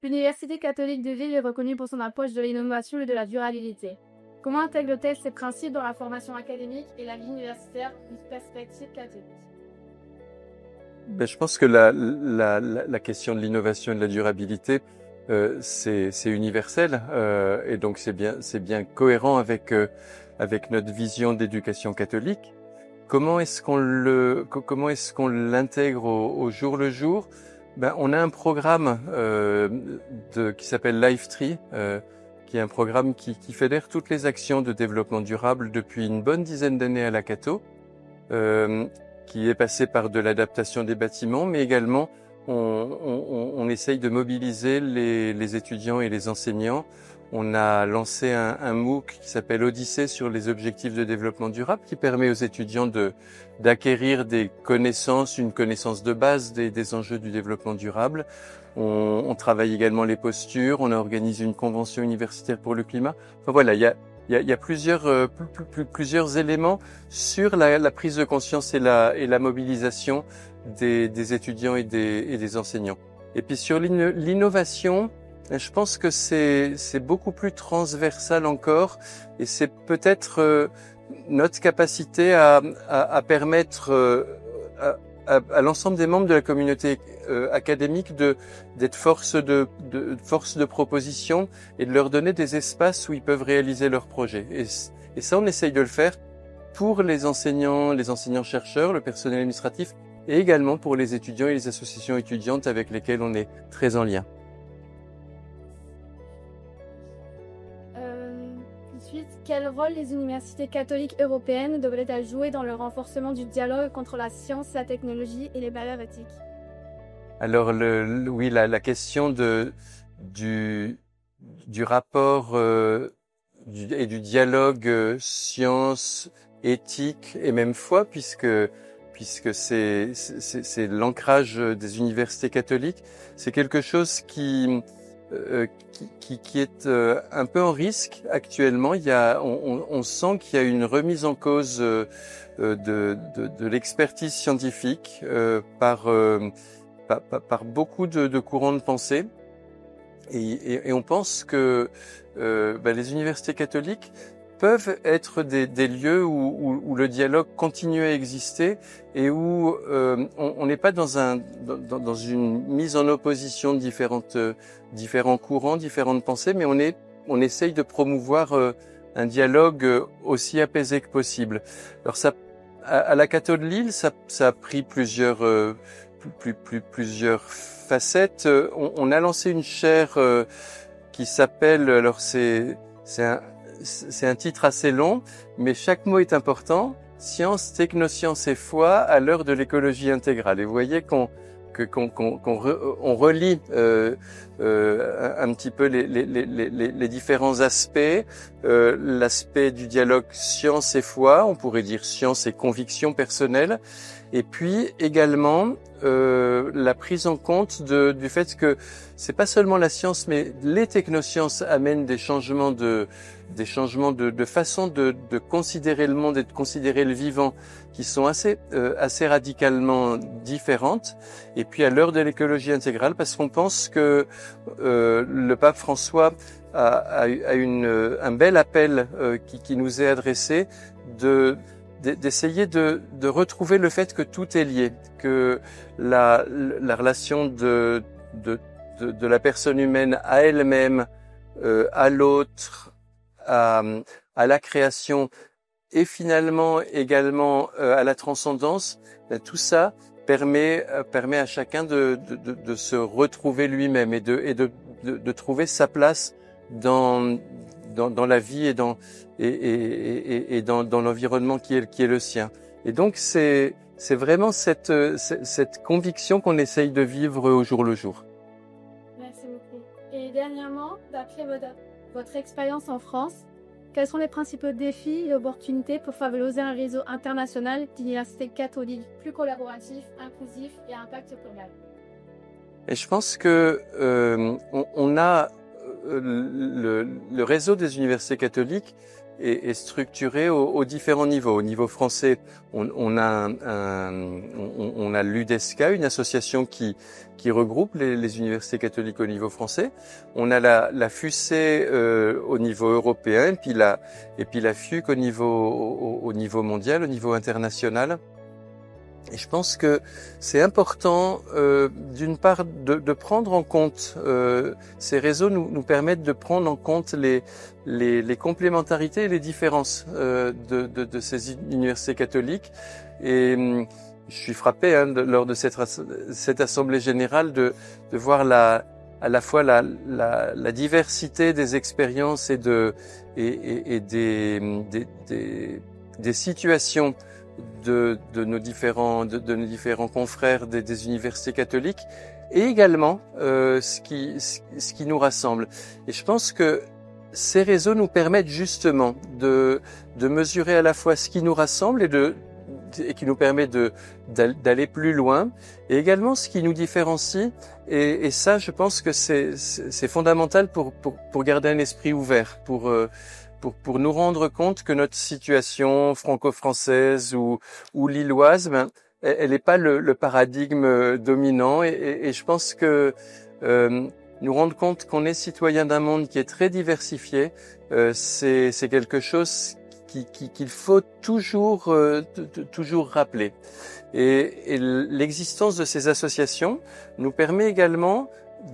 L'Université catholique de Lille est reconnue pour son approche de l'innovation et de la durabilité. Comment intègre-t-elle ces principes dans la formation académique et la vie universitaire d'une perspective catholique? Je pense que la question de l'innovation et de la durabilité, c'est universel, et donc c'est bien cohérent avec notre vision d'éducation catholique. Comment est-ce qu'on l'intègre au jour le jour? On a un programme qui s'appelle Life3, qui est un programme qui fédère toutes les actions de développement durable depuis une bonne dizaine d'années à la Catho, qui est passé par de l'adaptation des bâtiments, mais également on essaye de mobiliser les étudiants et les enseignants. On a lancé un MOOC qui s'appelle Odyssée sur les objectifs de développement durable, qui permet aux étudiants d'acquérir des connaissances, une connaissance de base des enjeux du développement durable. On travaille également les postures, on a organisé une convention universitaire pour le climat. Enfin voilà, il y a plusieurs éléments sur la prise de conscience et la mobilisation des étudiants et des enseignants. Et puis sur l'innovation, je pense que c'est beaucoup plus transversal encore, et c'est peut-être notre capacité à permettre à l'ensemble des membres de la communauté académique d'être force de proposition et de leur donner des espaces où ils peuvent réaliser leurs projets. Et ça, on essaye de le faire pour les enseignants-chercheurs, le personnel administratif, et également pour les étudiants et les associations étudiantes avec lesquelles on est très en lien. Ensuite, quel rôle les universités catholiques européennes devraient-elles jouer dans le renforcement du dialogue contre la science, la technologie et les barrières éthiques? Alors oui, la question du rapport et du dialogue science, éthique et même foi, puisque c'est l'ancrage des universités catholiques, c'est quelque chose qui est un peu en risque actuellement. On sent qu'il y a une remise en cause de l'expertise scientifique par beaucoup de courants de pensée, et on pense que les universités catholiques peuvent être des lieux où le dialogue continue à exister et où on n'est pas dans une mise en opposition de différents courants, différentes pensées, mais on essaye de promouvoir un dialogue aussi apaisé que possible. Alors ça, à la Catho de Lille, ça a pris plusieurs facettes. On a lancé une chaire qui s'appelle, alors c'est un titre assez long, mais chaque mot est important: science, technoscience et foi à l'heure de l'écologie intégrale. Et vous voyez qu'on relie un petit peu les différents aspects, l'aspect du dialogue science et foi, on pourrait dire science et conviction personnelle, et puis également la prise en compte du fait que c'est pas seulement la science, mais les technosciences amènent des changements de façon de considérer le monde et de considérer le vivant qui sont assez radicalement différentes. Et puis à l'heure de l'écologie intégrale, parce qu'on pense que le pape François a un bel appel qui nous est adressé d'essayer de retrouver le fait que tout est lié, que la relation de la personne humaine à elle-même, à l'autre, à la création et finalement également à la transcendance, tout ça permet à chacun de se retrouver lui-même et de trouver sa place dans la vie et dans l'environnement qui est le sien. Et donc c'est vraiment cette conviction qu'on essaye de vivre au jour le jour. Merci beaucoup. Et dernièrement, d'après votre expérience en France, quels sont les principaux défis et opportunités pour favoriser un réseau international d'universités catholiques plus collaboratif, inclusif et à impact global? Et je pense que on a le réseau des universités catholiques est structurée aux différents niveaux. Au niveau français, on a l'UDESCA, une association qui regroupe les universités catholiques au niveau français. On a la FUCE au niveau européen, et puis la FUC au niveau mondial, au niveau international. Et je pense que c'est important, d'une part, de prendre en compte, ces réseaux nous permettent de prendre en compte les complémentarités et les différences de ces universités catholiques. Et je suis frappé lors de cette assemblée générale de voir à la fois la diversité des expériences et des situations de nos différents confrères des universités catholiques, et également ce qui nous rassemble. Et je pense que ces réseaux nous permettent justement de mesurer à la fois ce qui nous rassemble et qui nous permet d'aller plus loin, et également ce qui nous différencie. Et ça, je pense que c'est fondamental pour garder un esprit ouvert, pour nous rendre compte que notre situation franco-française ou lilloise, elle n'est pas le paradigme dominant. Et je pense que nous rendre compte qu'on est citoyen d'un monde qui est très diversifié, c'est quelque chose qu'il faut toujours rappeler. Et l'existence de ces associations nous permet également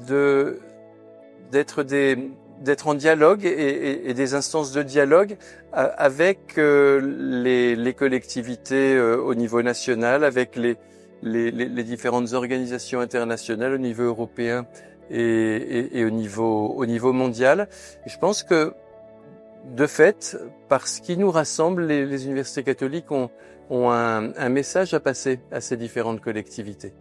d'être en dialogue et des instances de dialogue avec les collectivités au niveau national, avec les différentes organisations internationales au niveau européen et au niveau mondial. Et je pense que, de fait, parce qui nous rassemble, les universités catholiques ont un message à passer à ces différentes collectivités.